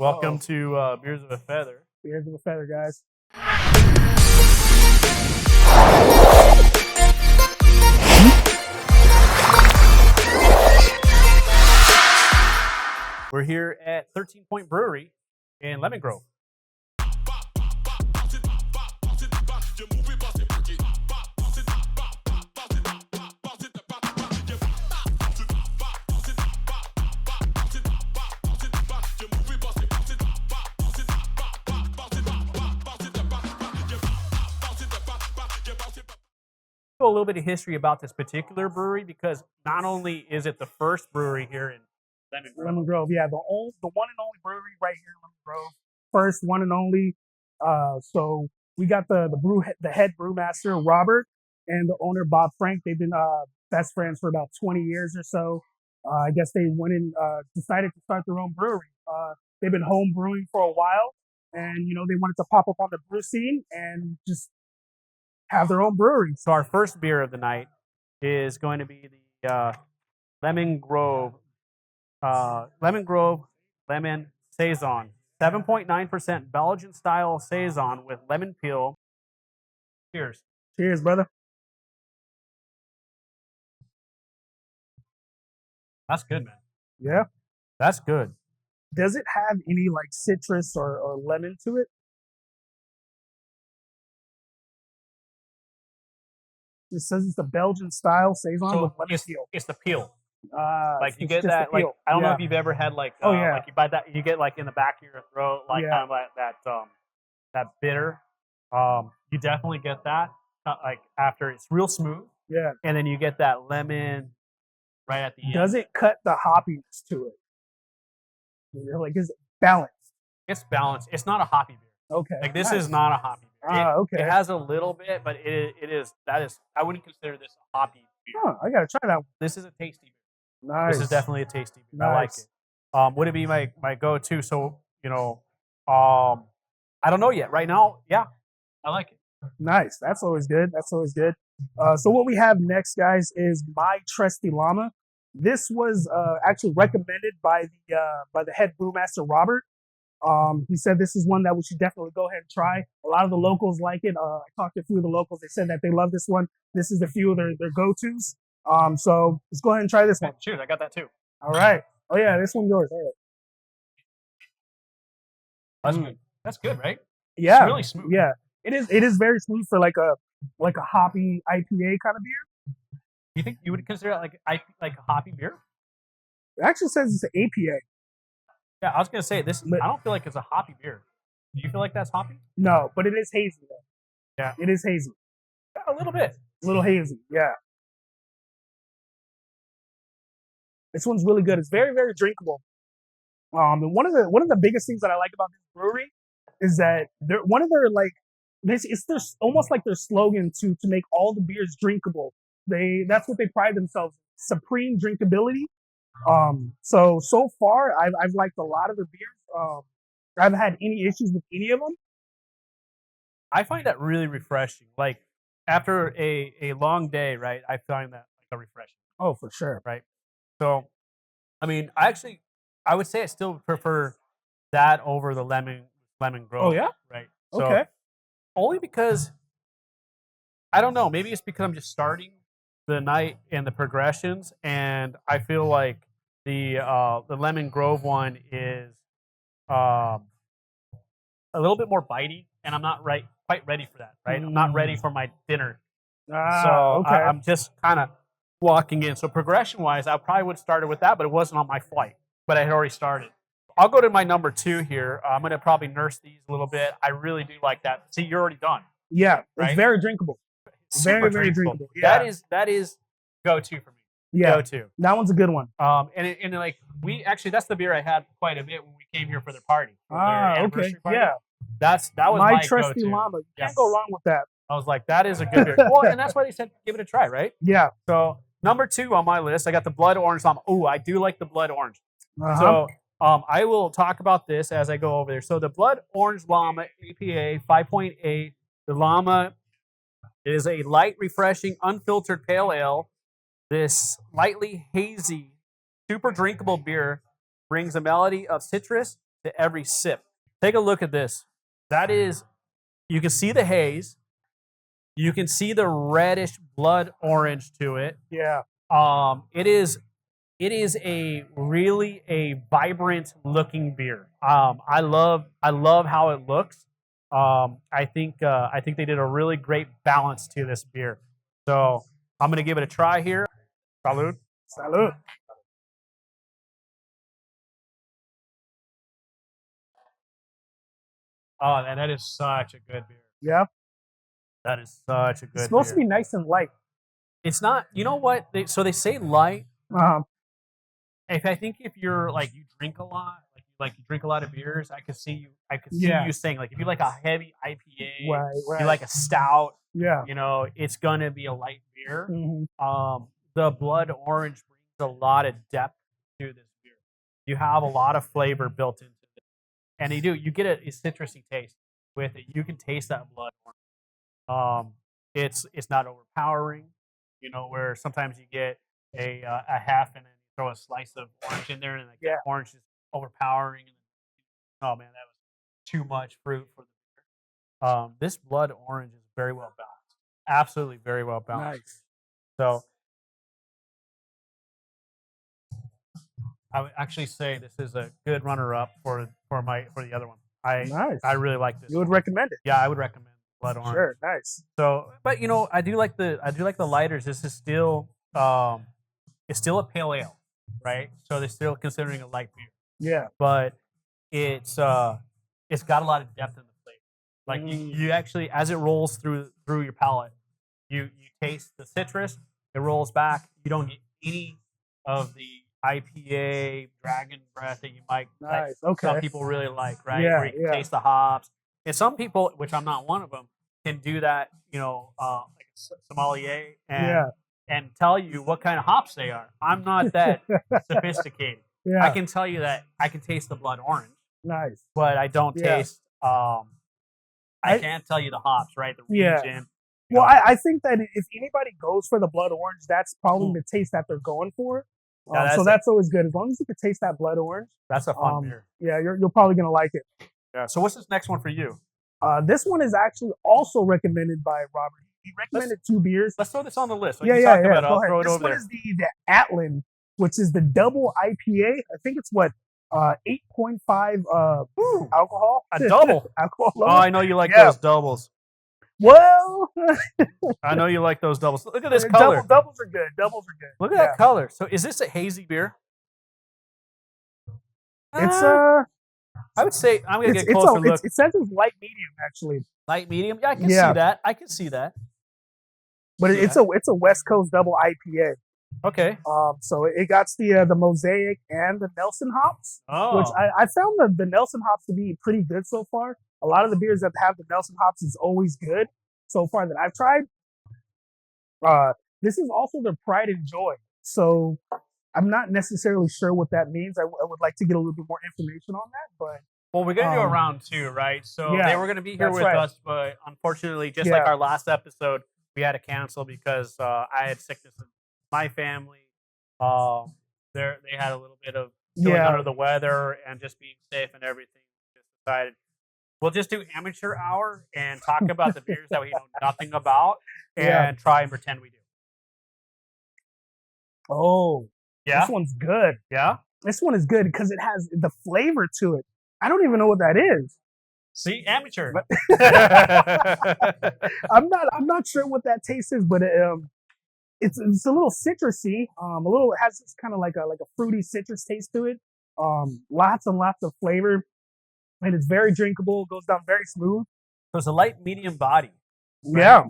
Welcome to Beers of a Feather. Beers of a Feather, guys. We're here at 13 Point Brewery in Lemon Grove. A little bit of history about this particular brewery, because not only is it the first brewery here in Lemon Grove, yeah, the one and only brewery right here in Lemon Grove, first one and only. So we got the head brewmaster Robert and the owner Bob Frank. They've been best friends for about 20 years or so. I guess they went and decided to start their own brewery. They've been home brewing for a while, and they wanted to pop up on the brew scene and just have their own brewery. So our first beer of the night is going to be the Lemon Grove Lemon Saison. 7.9% Belgian style Saison with lemon peel. Cheers. Cheers, brother. That's good, man. Yeah. That's good. Does it have any like citrus or lemon to it? It says it's a Belgian style Saison with lemon peel. It's the peel. Like you get that, like I don't know if you've ever had like like you buy that, you get like in the back of your throat, like kind of like that bitter. You definitely get that like after it's real smooth. Yeah. And then you get that lemon right at the end. Does it cut the hoppiness to it? Like, is it balanced? It's balanced. It's not a hoppy beer. Okay. Like this is not a hoppy beer. Okay. It has a little bit, but I wouldn't consider this a hoppy beer. Huh, I gotta try that one. This is a tasty beer. Nice. This is definitely a tasty beer. Nice. I like it. Would it be my go-to? So, I don't know yet. Right now, yeah, I like it. Nice. That's always good. So what we have next, guys, is my Trusty Llama. This was actually recommended by the head brewmaster Robert. He said this is one that we should definitely go ahead and try. A lot of the locals like it. I talked to a few of the locals. They said that they love this one. This is a few of their go-tos. So let's go ahead and try this one. Cheers, I got that too. All right. Oh yeah, this one's yours. All right. That's good. That's good, right? Yeah. It's really smooth. Yeah. It is very smooth for like a hoppy IPA kind of beer. You think you would consider it like a hoppy beer? It actually says it's an APA. Yeah, I was gonna say this. I don't feel like it's a hoppy beer. Do you feel like that's hoppy? No, but it is hazy though. Yeah. It is hazy. Yeah, a little bit. A little hazy, yeah. This one's really good. It's very, very drinkable. And one of the biggest things that I like about this brewery is that it's almost like their slogan to make all the beers drinkable. That's what they pride themselves in. Supreme drinkability. So far I've liked a lot of their beers. I haven't had any issues with any of them. I find that really refreshing. Like after a long day, right? I find that like a refreshing. Oh, for sure. Right. So, I mean, I would say I still prefer that over the lemon Grove. Oh yeah. Right. So, okay. Only because I don't know. Maybe it's because I'm just starting the night and the progressions, and I feel like the Lemon Grove one is a little bit more bitey, and I'm not quite ready for that. Right, I'm not ready for my dinner, so okay. I'm just kind of walking in. So progression wise, I probably would have started with that, but it wasn't on my flight. But I had already started. I'll go to my number 2 here. I'm gonna probably nurse these a little bit. I really do like that. See, you're already done. Yeah, right? It's very drinkable. Super very drinkable. Yeah. That is go-to for me. Yeah, go-to. That one's a good one. And like that's the beer I had quite a bit when we came here for their party. Okay. Party. Yeah. That was my go-to. Trusty Llama. You can't go wrong with that. I was like, that is a good beer. Well, and that's why they said give it a try, right? Yeah. So number 2 on my list, I got the Blood Orange Llama. Oh, I do like the Blood Orange. So I will talk about this as I go over there. So the Blood Orange Llama APA 5.8. The Llama is a light, refreshing, unfiltered pale ale. This lightly hazy, super drinkable beer brings a melody of citrus, to every sip. Take a look at this. That is, you can see the haze. You can see the reddish blood orange to it. Yeah. It is a really a vibrant looking beer. I love how it looks. I think they did a really great balance to this beer. So I'm gonna give it a try here. Salud. Salud. Oh, and that is such a good beer. Yeah. That is such a good It's supposed to beer. be nice and light. It's not. You know what? So they say light. I think if you're like you drink a lot, like you drink a lot of beers, I could see you saying like if you like a heavy IPA, right. you like a stout, Yeah. you know, it's gonna be a light beer. Mm-hmm. The blood orange brings a lot of depth to this beer. You have a lot of flavor built into it, and you get a citrusy taste with it. You can taste that blood orange. It's not overpowering, you know, where sometimes you get a half and then you throw a slice of orange in there and like that orange is overpowering. Oh man, that was too much fruit for the beer. This blood orange is very well balanced. Absolutely very well balanced. Nice. So I would actually say this is a good runner up for the other one. I really like this. You would recommend it? Yeah, I would recommend blood orange. Sure, nice. So, but you know, I do like the lighters. This is still it's still a pale ale, right? So they're still considering a light beer. Yeah. But it's got a lot of depth in the flavor. Like you actually, as it rolls through your palate, you taste the citrus. It rolls back. You don't get any of the IPA dragon breath that you might. Nice. Some people really like, right? Yeah, Where you can taste the hops. And some people, which I'm not one of them, can do that. You know, like a sommelier and tell you what kind of hops they are. I'm not that sophisticated. Yeah. I can tell you that I can taste the blood orange. Nice. But I don't taste. I can't tell you the hops, right? The region. Well, I think that if anybody goes for the blood orange, that's probably the taste that they're going for. So that's always good. As long as you can taste that blood orange. That's a fun beer. Yeah, you're probably going to like it. Yeah. So what's this next one for you? This one is actually also recommended by Robert. He recommended two beers. Let's throw this on the list. Yeah. I'll throw it this over there. This one is the Atlin, which is the double IPA. I think it's 8.5 alcohol. A double alcohol. Oh, I know you like those doubles. Well, I know you like those doubles. Look at this color. Doubles are good. Look at that color. So is this a hazy beer? It's I would say I'm gonna get closer look. It says it's light medium actually. Light medium? Yeah, I can see that. I can see that. But it's a West Coast double IPA. Okay. So it got the Mosaic and the Nelson hops, which I found the Nelson hops to be pretty good so far. A lot of the beers that have the Nelson hops is always good so far that I've tried. This is also their Pride and Joy. So I'm not necessarily sure what that means. I would like to get a little bit more information on that. But well, we're gonna do a round two, right? So they were gonna be here with us, but unfortunately, just like our last episode, we had to cancel because I had sickness in my family. They had a little bit of feeling under the weather and just being safe and everything. Just decided we'll just do amateur hour and talk about the beers that we know nothing about and try and pretend we do. Oh, yeah. This one's good. Yeah, this one is good because it has the flavor to it. I don't even know what that is. See, amateur. I'm not sure what that taste is, but it's a little citrusy. It has this kind of like a fruity citrus taste to it. Lots and lots of flavor, and it's very drinkable. It goes down very smooth. So it's a light medium body. Right? Yeah.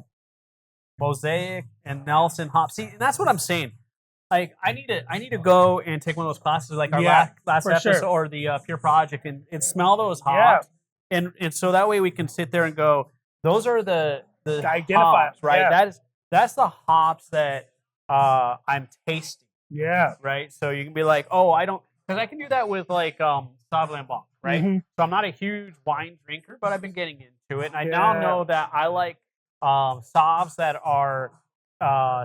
Mosaic and Nelson hops. See, and that's what I'm saying. Like I need to go and take one of those classes, like our last episode or the Pure Project, and smell those hops. And so that way we can sit there and go, those are the hops, right? Yeah. That's the hops that I'm tasting. Yeah. Right. So you can be like, oh, I don't, because I can do that with like Sauvignon Blanc, right? Mm-hmm. So I'm not a huge wine drinker, but I've been getting into it, and I now know that I like Sauvs that are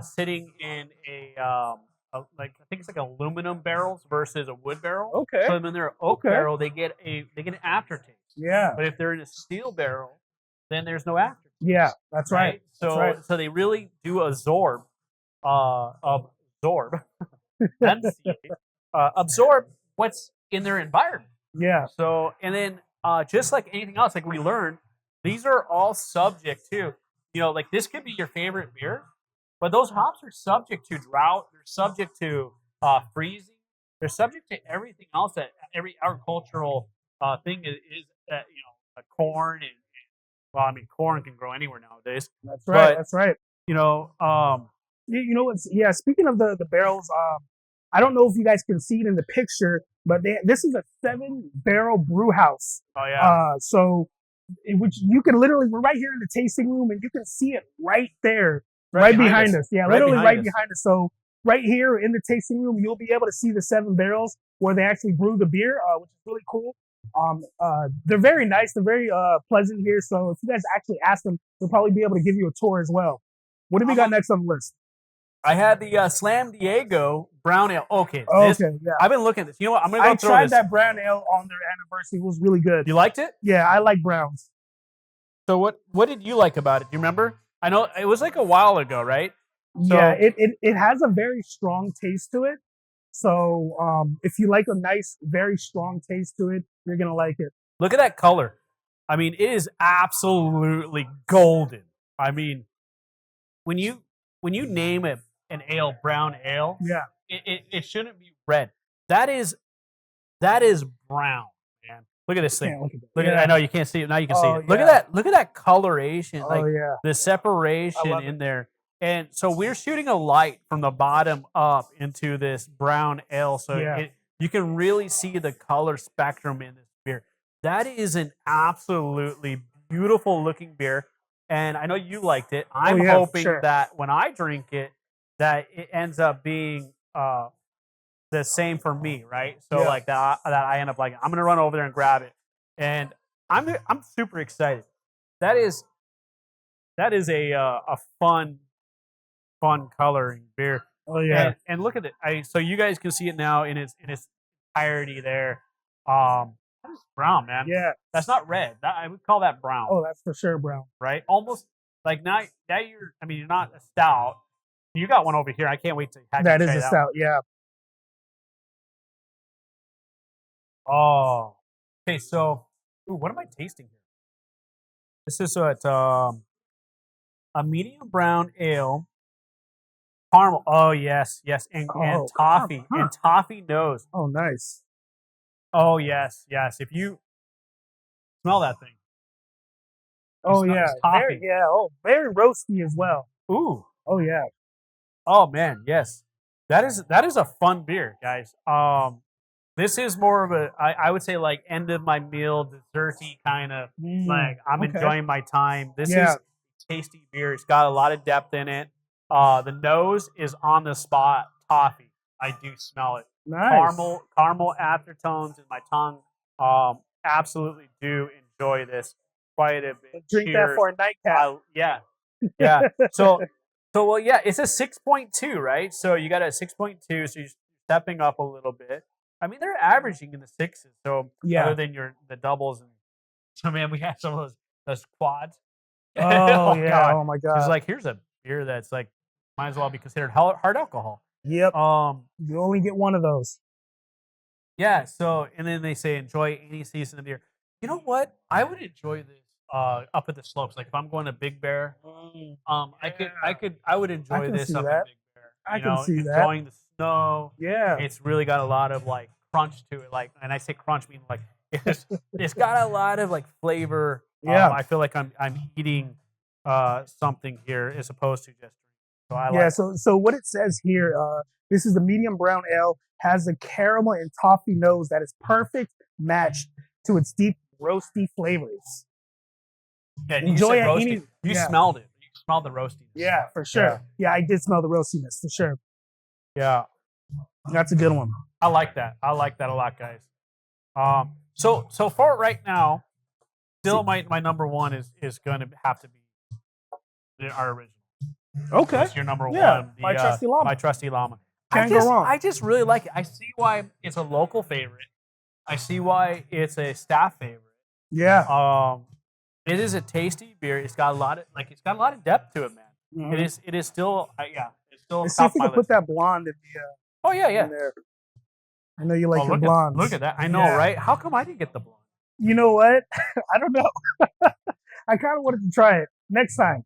sitting in a like I think it's like aluminum barrels versus a wood barrel. Okay. So when they're an oak Okay. barrel, they get an aftertaste. Yeah. But if they're in a steel barrel, then there's no aftertaste. Yeah. That's right. So That's right. so they really do absorb absorb what's in their environment. Yeah. So and then just like anything else, like we learned, these are all subject to, like this could be your favorite beer, but those hops are subject to drought. They're subject to freezing. They're subject to everything else that every agricultural thing is that corn and well, I mean corn can grow anywhere nowadays. That's right. But, That's right. You know, what's speaking of the barrels, I don't know if you guys can see it in the picture, but this is a 7-barrel brew house. Oh yeah. So which you can literally, we're right here in the tasting room and you can see it right there, right behind us. Yeah, literally right behind us. So right here in the tasting room, you'll be able to see the 7 barrels where they actually brew the beer, which is really cool. They're very nice. They're very pleasant here. So if you guys actually ask them, they'll probably be able to give you a tour as well. What do we got next on the list? I had the Sandiego brown ale. Okay. Yeah. I've been looking at this. You know what? I'm gonna go I tried that brown ale on their anniversary. It was really good. You liked it? Yeah, I like browns. So what did you like about it? Do you remember? I know it was like a while ago, right? So, yeah, it has a very strong taste to it. So if you like a nice, very strong taste to it, you're gonna like it. Look at that color. I mean, it is absolutely golden. I mean, when you name it an ale brown ale, yeah, it shouldn't be red. That is brown, man. Look at this thing. Look at I know you can't see it. Now you can see it. Look at that. Look at that coloration. Like the separation in there. And so we're shooting a light from the bottom up into this brown ale. So you can really see the color spectrum in this beer. That is an absolutely beautiful looking beer. And I know you liked it. I'm hoping that when I drink it, that it ends up being the same for me, right? So like that I end up liking. I'm gonna run over there and grab it, and I'm super excited. That is a fun coloring beer. Oh yeah, and look at it. So you guys can see it now in its entirety there. That is brown, man. Yeah, that's not red. I would call that brown. Oh, that's for sure brown. Right? Almost like now you're. I mean, you're not a stout. You got one over here. I can't wait to have that. Is a stout. Yeah. Oh, okay. So, what am I tasting here? This is a medium brown ale, caramel. Oh yes, and toffee and toffee nose. Oh, nice. Oh yes. If you smell that thing. Oh yeah, toffee. Very roasty as well. Ooh. Oh yeah. Oh man, yes. That is a fun beer, guys. This is more of I would say like end of my meal, desserty kind of like I'm enjoying my time. This is tasty beer. It's got a lot of depth in it. The nose is on the spot toffee. I do smell it. Nice. Caramel aftertones in my tongue. Absolutely do enjoy this quite a bit. Drink that for a nightcap. Yeah. So well, yeah, it's a 6.2, right? So you got a 6.2, so you're stepping up a little bit. I mean, they're averaging in the 6s, so other than the doubles. And so, man, we have some of those quads. Oh, yeah. God. Oh, my God. It's like, here's a beer that's like, might as well be considered hard alcohol. Yep. You only get one of those. Yeah, so, and then they say, enjoy any season of the year. You know what? I would enjoy this up at the slopes. Like, if I'm going to Big Bear, I would enjoy this up at Big Bear. I can see that. Enjoying the snow. Yeah. It's really got a lot of like crunch to it. Like, and I say crunch meaning like it's got a lot of like flavor. Yeah. I feel like I'm eating something here as opposed to just so I like so what it says here, this is the medium brown ale, has a caramel and toffee nose that is perfect match to its deep roasty flavors. Yeah, enjoy it. You smelled it. You smelled the roastiness. Yeah, for sure. Yeah, I did smell the roastiness for sure. Yeah, that's a good one. I like that. I like that a lot, guys. So far right now, still my number one is going to have to be our original. Okay, that's your number one. My Trusty Llama. My Trusty Llama. Can't go wrong. I just really like it. I see why it's a local favorite. I see why it's a staff favorite. Yeah. It is a tasty beer. It's got a lot of depth to it, man. Mhm. It is still it's still Let's see top if we of my can put list. that blonde in the Oh yeah, in yeah. there. I know you like your look blondes. look at that. I know, Yeah. right? How come I didn't get the blonde? You know what? I don't know. I kind of wanted to try it next time.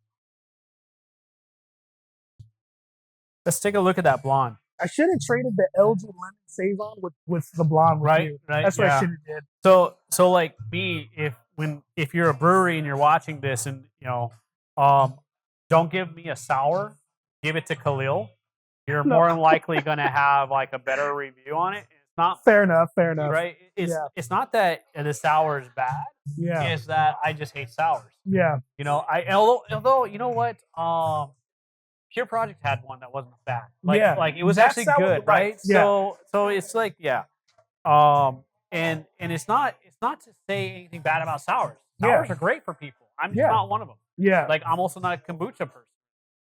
Let's take a look at that blonde. I should have traded the LG lemon saison with the blonde with you. Right. That's what I Yeah. should have did. So like me, if you're a brewery and you're watching this, and don't give me a sour, give it to Khalil. You're No. more than likely gonna have like a better review on it. It's not Fair enough. Fair enough. right. Yeah. It's not that the sour is bad. Yeah. It's that I just hate sours. Yeah. Although you know what, Pure Project had one that wasn't bad. Yeah. Like it was That actually sour was good, right? Yeah. So it's like and it's not to say anything bad about sours. Yeah. Sours are great for people. I'm just Yeah. not one of them. Yeah. Like I'm also not a kombucha person.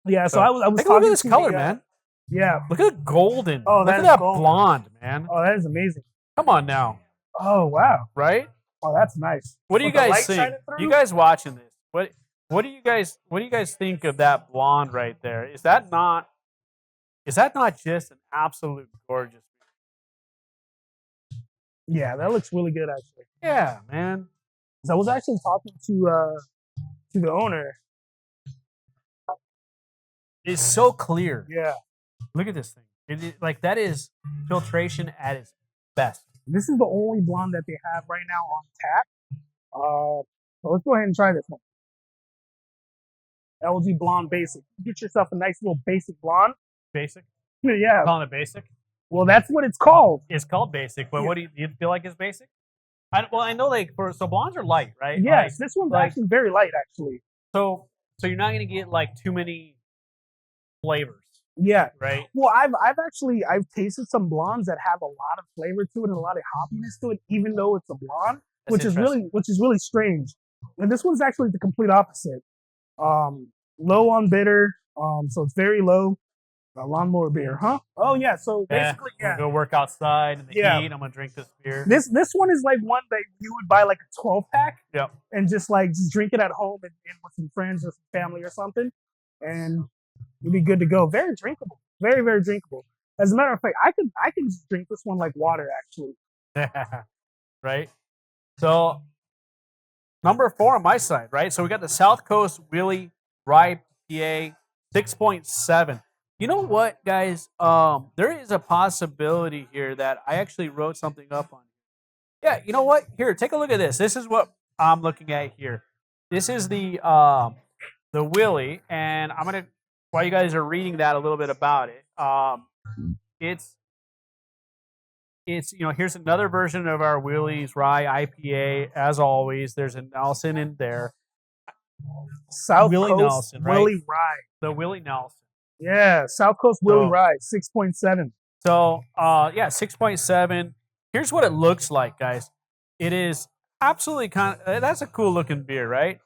Yeah. So I was Take a look talking at this to color, the, man. Yeah. Look at the golden. Oh, look that at is that golden. blonde, man. Oh, that is amazing. Come on now, Oh wow. right? Oh, that's nice. What do you With the light guys think? shining through? You guys watching this? What do you guys think of that blonde right there? Is that not just an absolute gorgeous? Yeah, that looks really good actually. Yeah, man. So I was actually talking to the owner. It's so clear. Yeah. Look at this thing. Like that is filtration at its best. This is the only blonde that they have right now on tap. So let's go ahead and try this one. LG Blonde Basic. Get yourself a nice little basic blonde. Basic. Yeah. Calling it basic. Well, that's what it's called. It's called basic, but Yeah. what do you feel like is basic? I know like so blondes are light, right? Yes, this one's like- actually very light, actually. So you're not gonna get like too many flavors, Yeah. right? Well, I've tasted some blondes that have a lot of flavor to it and a lot of hoppiness to it, even though it's a blonde, That's which is really strange. And this one's actually the complete opposite. Low on bitter, so it's very low. A lawnmower beer, huh? Oh yeah. So basically, I'm gonna go work outside in the Yeah. heat. I'm gonna drink this beer. This one is like one that you would buy like a 12-pack Yep. and just drink it at home and with some friends or some family or something, and you'd be good to go. Very drinkable, very very drinkable. As a matter of fact, I could just drink this one like water actually. Right. So number 4 on my side, right? So we got the South Coast Willy Rye PA 6.7. You know what, guys? There is a possibility here that I actually wrote something up on. Yeah, you know what? Here, take a look at this. This is what I'm looking at here. This is the Willy, and I'm gonna while you guys are reading that a little bit about it. It's here's another version of our Willy's Rye IPA. As always, there's a Nelson in there. South Willy Coast Nelson, right? Willy Rye. The Willy Nelson. Yeah, South Coast Willy So- Rye 6.7. So, 6.7. Here's what it looks like, guys. It is absolutely that's a cool looking beer, right?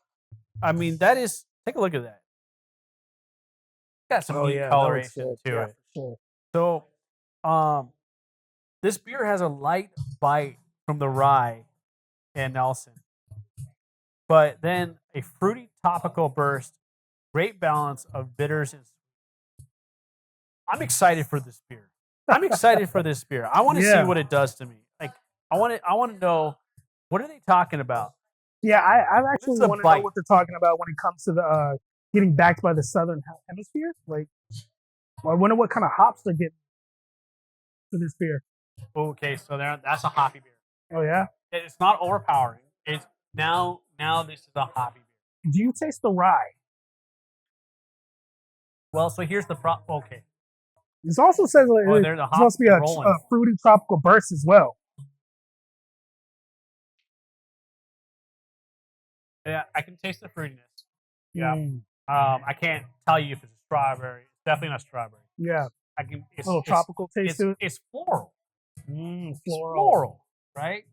I mean, that is. Take a look at that. Got some neat that coloration looks to good. Yeah, it. for sure. So, this beer has a light bite from the rye and Nelson, but then a fruity topical burst, great balance of bitters and. I'm excited for this beer. I'm excited for this beer. I want to Yeah. see what it does to me. Like, I want to know what are they talking about. Yeah, I actually a want to know bite. what they're talking about when it comes to the getting backed by the Southern Hemisphere. Like, I wonder what kind of hops they're getting for this beer. Okay, so that's a hoppy beer. Oh yeah. It's not overpowering. It's now this is a hoppy beer. Do you taste the rye? Well, so here's the okay. This also says there's a it's hop supposed to be a rolling. fruity tropical burst as well. Yeah, I can taste the fruitiness. Yeah. Mm, I can't tell you if it's a strawberry. It's definitely not strawberry. yeah. I can. It's A little tropical taste to it. It's floral. Floral. It's floral, right?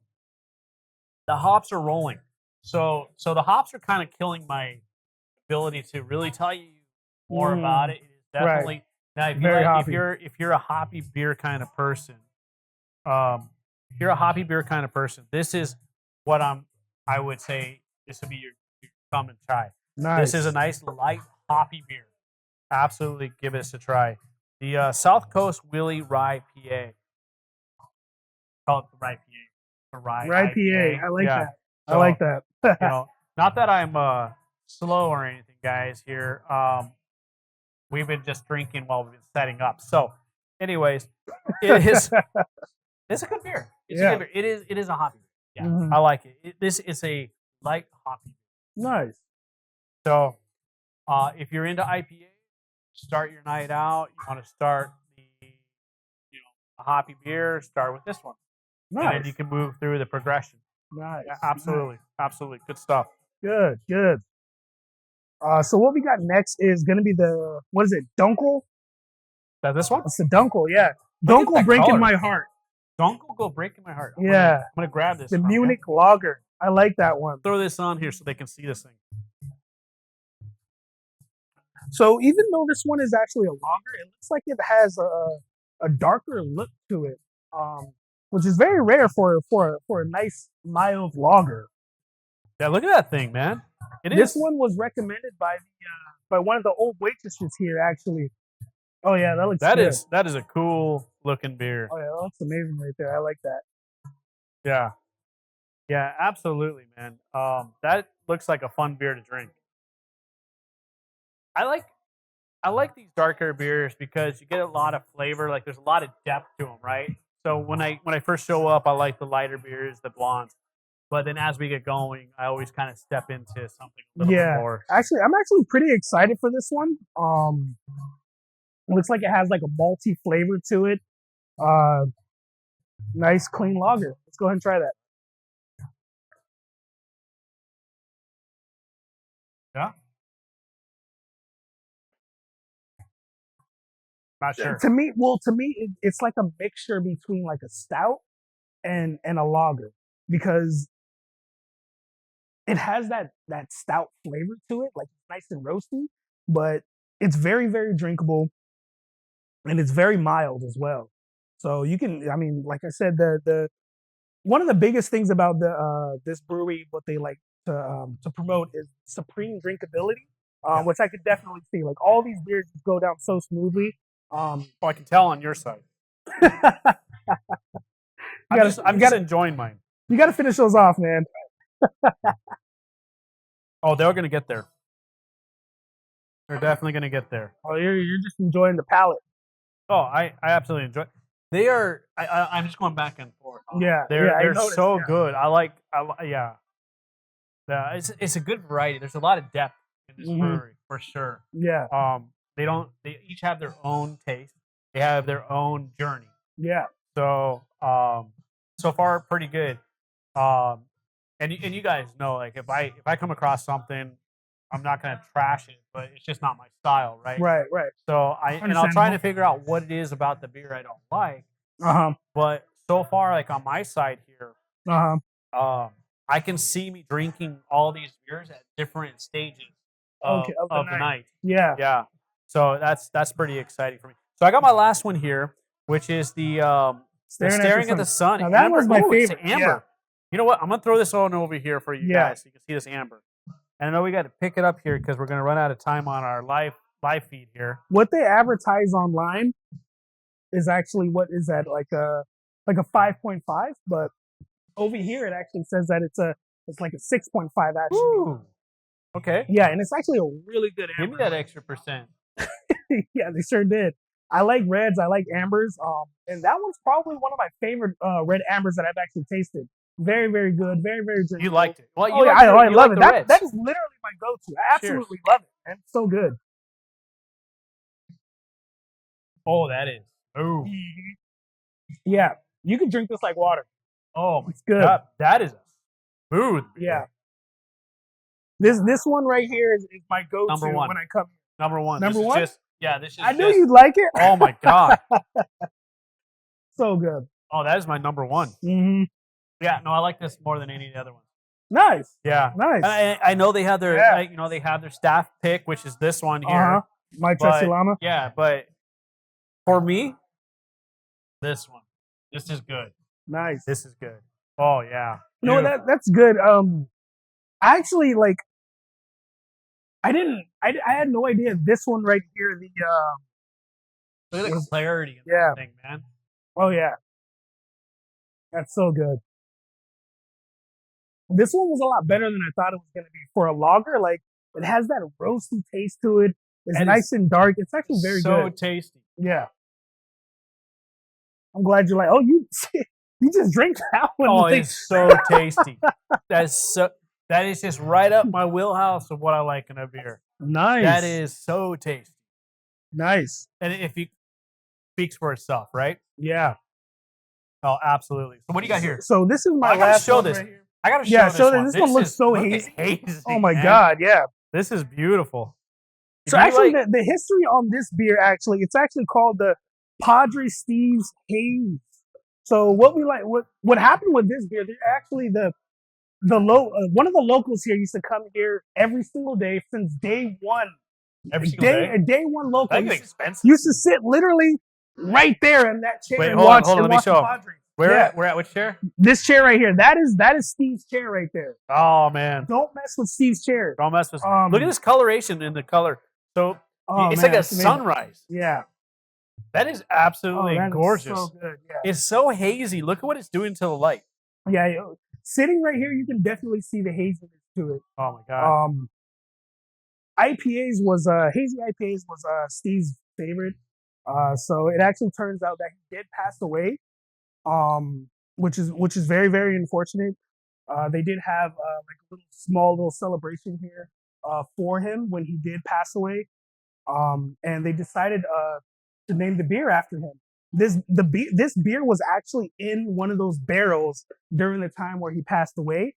The hops are rolling. So the hops are kind of killing my ability to really tell you more about it. It is definitely Now, Very hoppy. if you're a hoppy beer kind of person, if you're a hoppy beer kind of person, this is what I would say this would be your come and try. Nice. This is a nice light hoppy beer. Absolutely, give this a try. The South Coast Willy Rye PA. Call it the Rye PA. The Rye PA. I like that. So, I like that. Not that I'm slow or anything, guys. Here, we've been just drinking while we've been setting up. So, anyways, it is. It's a good beer. It's a good beer. It is a hoppy beer. Yeah, I like it. This is a light hoppy beer. Nice. So, if you're into IPA, start your night out. You want to start a hoppy beer. Start with this one. Nice. And then you can move through the progression. Nice. Yeah, absolutely. Absolutely. Good stuff. Good. So what we got next is going to be what is it, Dunkel? Is that this one? It's the Dunkel, yeah. Look at Dunkel that breaking color. my heart. Dunkel go breaking my heart. I'm Yeah. gonna grab this. The Munich Lager. I like that one. Throw this on here so they can see this thing. So even though this one is actually a lager, it looks like it has a darker look to it, which is very rare for a nice mild lager. Yeah, look at that thing, man. This one was recommended by one of the old waitresses here, actually. Oh yeah, that looks good. That is a cool looking beer. Oh yeah, that looks amazing right there. I like that. Yeah, absolutely, man. That looks like a fun beer to drink. I like these darker beers because you get a lot of flavor. Like there's a lot of depth to them, right? So when I first show up, I like the lighter beers, the blondes. But then as we get going, I always kind of step into something a little bit more. Actually, I'm actually pretty excited for this one. Looks like it has like a malty flavor to it. Nice clean lager. Let's go ahead and try that. Yeah. Not sure. To me, it's like a mixture between like a stout and a lager because it has that stout flavor to it, like nice and roasty, but it's very, very drinkable and it's very mild as well. So you can, I mean, like I said, the one of the biggest things about this brewery, what they like to promote is supreme drinkability, which I could definitely see. Like all these beers just go down so smoothly. I can tell on your side. I'm just enjoying mine. You got to finish those off, man. Oh, they're gonna get there. They're definitely gonna get there. Oh, you're just enjoying the palate. Oh, I absolutely enjoy. They are. I'm just going back and forth. They're so good. Yeah. It's a good variety. There's a lot of depth in this brewery for sure. Yeah. They each have their own taste. They have their own journey. Yeah. So so far pretty good. And you guys know, like if I come across something, I'm not gonna trash it, but it's just not my style, right? Right. So I'll try to figure out what it is about the beer I don't like. But so far, like on my side here, I can see me drinking all these beers at different stages of the night. Yeah. So that's pretty exciting for me. So I got my last one here, which is the staring at the sun. Now, that was my favorite. It's amber. Yeah. You know what? I'm gonna throw this on over here for you guys, so you can see this amber. And I know we got to pick it up here because we're gonna run out of time on our live feed here. What they advertise online is actually what is that like a 5.5, but over here it actually says that it's like a 6.5 actually. Ooh. Okay. Yeah, and it's actually a really good amber. Give me that extra percent. Yeah, they sure did. I like reds. I like ambers. And that one's probably one of my favorite red ambers that I've actually tasted. Very, very good. Very, very drinkable. You liked it. Well, I love it. That is literally my go-to. I absolutely love it. And it's so good. Oh, that is. Ooh. Yeah, you can drink this like water. Oh, it's good. That is a smooth beer. Yeah. This one right here is my go-to Number one. when I come here. Number one. Number one? This is I knew you'd like it. Oh my god. So good. Oh, that is my number one. Mm-hmm. Yeah, no, I like this more than any of the other ones. Nice. Yeah. Nice. I know they have their they have their staff pick, which is this one here. My Trusty Llama. Yeah, but For me, this one. This is good. Nice. This is good. Oh yeah. No, that's good. I actually like. I had no idea this one right here. Look at the clarity in yeah. that thing, man. Oh yeah, that's so good. This one was a lot better than I thought it was going to be for a lager. Like it has that roasty taste to it. It's nice and dark. It's actually very good. So tasty. Yeah. I'm glad you're like, oh, you just drink that one. Oh, it's so tasty. That is just right up my wheelhouse of what I like in a beer. Nice. That is so tasty. Nice. And if it speaks for itself, right? Yeah. Oh, absolutely. So what do you got here? So this is my last show one this. Right here. I gotta show this one. This one looks so hazy. Oh my man. God, yeah. This is beautiful. So actually, the history on this beer, it's actually called the Padre Steve's Haze. So what happened with this beer? They're actually one of the locals here used to come here every single day since day one. Every single day? A day one local expensive. used to sit literally right there in that chair and hold watch on, let me show. Padres. We're at which chair? This chair right here. That is Steve's chair right there. Oh man! Don't mess with Steve's chair. Don't mess with. Look at this coloration in the color. So it's like a sunrise. Yeah. That is absolutely gorgeous. So good. Yeah. It's so hazy. Look at what it's doing to the light. Yeah, sitting right here, you can definitely see the haziness to it. Oh my God. Hazy IPAs was Steve's favorite. So it actually turns out that he did pass away. Which is very, very unfortunate. They did have like a small little celebration here for him when he did pass away. And they decided to name the beer after him. This beer was actually in one of those barrels during the time where he passed away,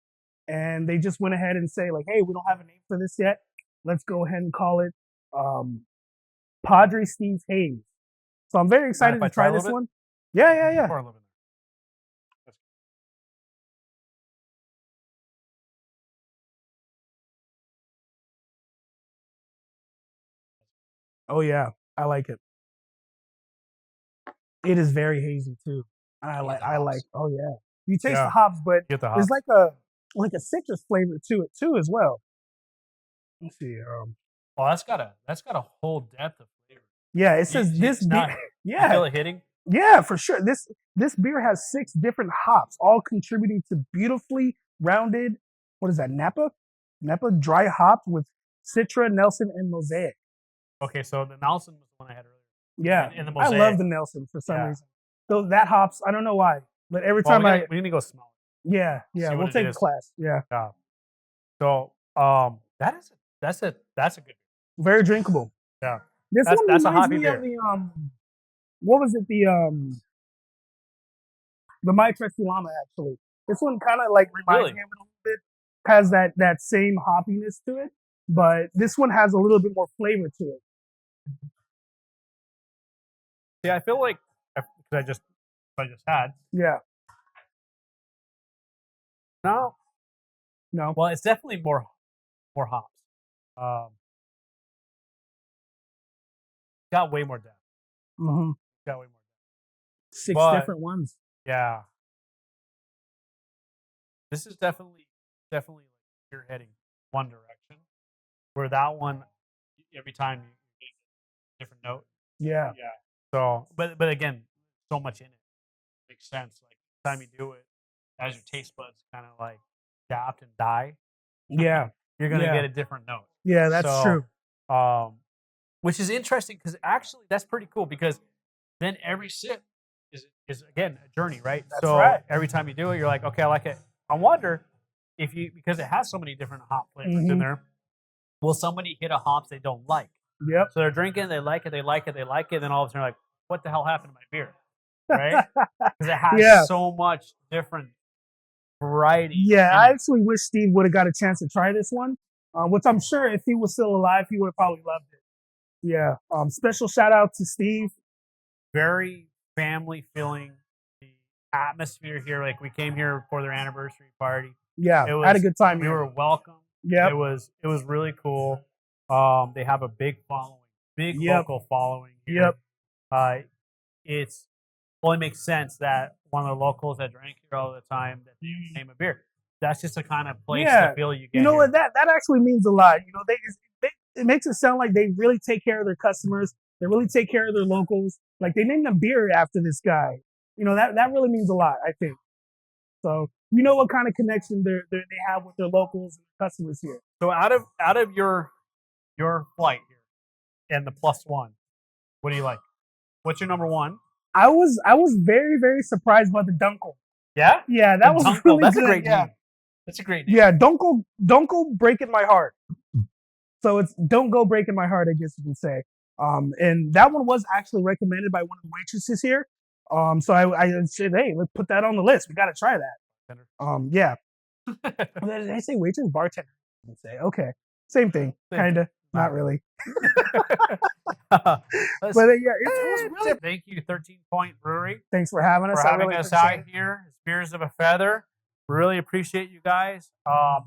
and they just went ahead and say like, "Hey, we don't have a name for this yet. Let's go ahead and call it Padre Steve's Haze." So I'm very excited to try this one. Yeah. Oh yeah, I like it. It is very hazy too. And I like. Oh yeah, you taste the hops, but there's like a citrus flavor to it too as well. Let's see. Oh, that's got a whole depth of flavor. Yeah, it says this beer. Yeah, you feel it hitting. Yeah, for sure. This beer has 6 different hops, all contributing to beautifully rounded. What is that? Napa dry hopped with Citra, Nelson, and Mosaic. Okay, so the Nelson was the one I had earlier. Yeah, and the Mosaic. I love the Nelson for some reason. So that hops, I don't know why, but every time we need to go smell it. Yeah, we'll take a class. Yeah. So that's a good beer. Very drinkable. Yeah. That's a hoppy beer. What was it? The My Trusty Llama actually. This one kind of like reminds me of it a little bit. Has that same hoppiness to it, but this one has a little bit more flavor to it. Yeah, I feel like I just had. Yeah. No. Well, it's definitely more hops. Got way more depth. Mm-hmm. Got way more depth. 6 different ones. Yeah. This is definitely you're heading one direction. Where that one, every time you get a different note. Yeah. Yeah. So, but again, so much in it. Makes sense. Like the time you do it, as your taste buds kind of like adapt and die. Yeah. You're gonna get a different note. Yeah, that's true. Which is interesting because actually that's pretty cool because then every sip is again a journey, right? That's right. Every time you do it, you're like, okay, I like it. I wonder if because it has so many different hop flavors in there, will somebody hit a hops they don't like? Yep. So they're drinking, they like it, then all of a sudden they're like, what the hell happened to my beer? Right? Because it has so much different variety. Yeah, I actually wish Steve would have got a chance to try this one, which I'm sure if he was still alive, he would have probably loved it. Yeah. Special shout out to Steve. Very family feeling. The atmosphere here, like we came here for their anniversary party. Yeah, I had a good time. We were welcome. Yeah, it was really cool. They have a big following, local following. Here. Yep. it's only makes sense that one of the locals that drank here all the time that name a beer. That's just the kind of place to feel you get. You know here. what? That actually means a lot. You know, it makes it sound like they really take care of their customers. They really take care of their locals. Like they named a beer after this guy. You know, that really means a lot, I think. So you know what kind of connection they have with their locals and customers here. So out of your flight here and the +1, what do you like? What's your number one? I was very, very surprised by the Dunkel. Yeah? Yeah, that was Dunkel, really that's good. a great yeah. name. That's a great name. Yeah, Dunkel breaking my heart. So it's Don't Go Breaking My Heart, I guess you can say. And that one was actually recommended by one of the waitresses here. So I said, hey, let's put that on the list. We got to try that. Yeah. Did I say waitress? Bartender. I say, okay. Same thing. Kind of. Not really. But yeah, it was really. Thank you, 13 Point Brewery. Thanks for having us. For having us out here. Spears of a Feather. Really appreciate you guys.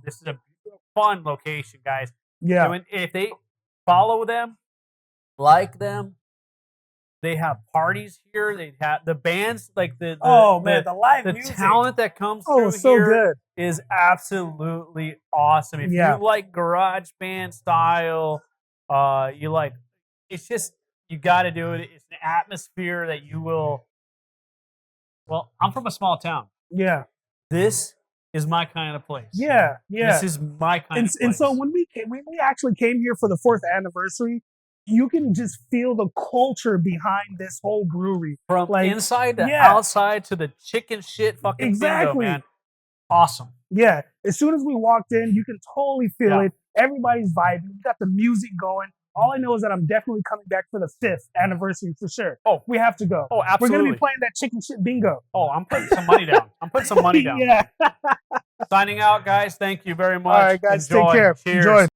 This is a fun location, guys. Yeah. So if they follow them, like them, they have parties here. They have the bands, like the live music. talent that comes through so here good. is absolutely awesome. If you like garage band style, you like, it's just, you got to do it. It's an atmosphere that you will. Well, I'm from a small town. Yeah. This is my kind of place. Yeah. This is my kind of place. And so when we actually came here for the 4th anniversary, you can just feel the culture behind this whole brewery. From inside to outside to the chicken shit fucking bingo, man. Awesome. Yeah. As soon as we walked in, you can totally feel it. Everybody's vibing. You got the music going. All I know is that I'm definitely coming back for the 5th anniversary for sure. Oh, we have to go. Oh, absolutely. We're going to be playing that chicken shit bingo. Oh, I'm putting some money down. Yeah. Signing out, guys. Thank you very much. All right, guys. Enjoy. Take care. Cheers. Enjoy.